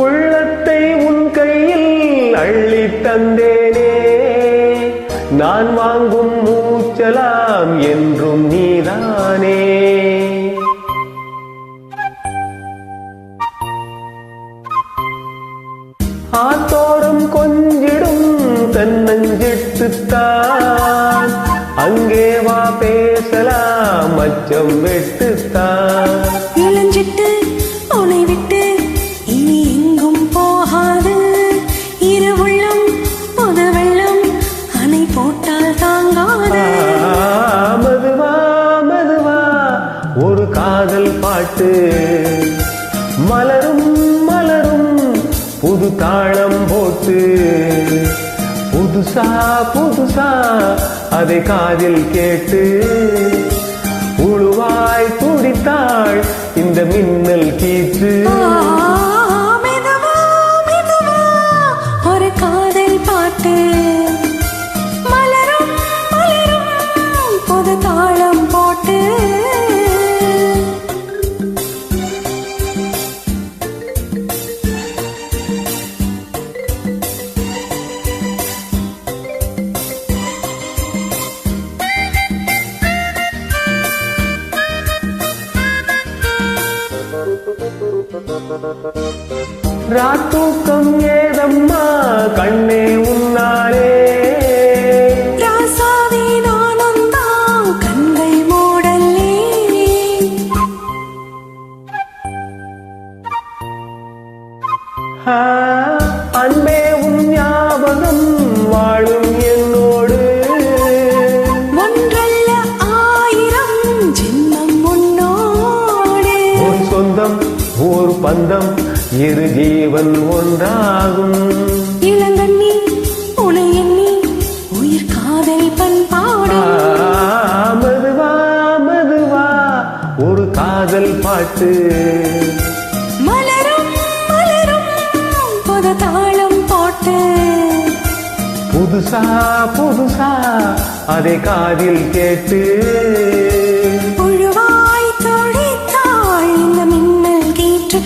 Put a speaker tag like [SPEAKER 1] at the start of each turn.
[SPEAKER 1] உள்ளத்தை உன் கையில் அள்ளி தந்தேனே, நான் வாங்கும் மூச்சலாம் என்றும் நீதானே. ஆத்தோறும் கொஞ்சிடும் தன்னஞ்சிட்டுத்தான், அங்கே வா பேசலாம் அச்சம் விட்டுத்தான்.
[SPEAKER 2] இளஞ்சிட்டு உனை விட்டு இனி எங்கும் போகாது, இருவுள்ளம் புது வெள்ளம் அணை போட்டால் தாங்காது.
[SPEAKER 1] மதுவா மதுவா ஒரு காதல் பாட்டு, மலரும் மலரும் புது தாளம் போட்டு, புதுசா புதுசா அதை காதில் கேட்டு, புழுவாய் துடித்தாள் இந்த மின்னல் கீற்று.
[SPEAKER 2] மெதுவா மெதுவா ஒரு காதல் பாட்டு, மலரும் மலரும் புது தாளம் போட்டு.
[SPEAKER 1] ராத்தூக்கம் ஏதம்மா கண்ணே உன்னாலே,
[SPEAKER 2] ராசாவே நானுந்தான் கண்கள் மூடலே.
[SPEAKER 1] அன்பே உன் ஞாபகம் வாழும் என்னோடு,
[SPEAKER 2] ஒன்றல்ல ஆயிரம் ஜென்மம் உன்னோடு.
[SPEAKER 1] ஒரு சொந்தம் ஒரு பந்தம் இரு ஜீவன் ஒன்றாகும்.
[SPEAKER 2] இளங்கண்ணி உனை எண்ணி உயிர் காதல் பண்பாடும்.
[SPEAKER 1] மதுவா மதுவா ஒரு காதல் பாட்டு,
[SPEAKER 2] மலரும் மலரும் புது தாளம் போட்டு,
[SPEAKER 1] புதுசா புதுசா அதை காதில் கேட்டு,
[SPEAKER 2] புழுவாய் துடித்தாள் இந்த மின்னல் கீற்று.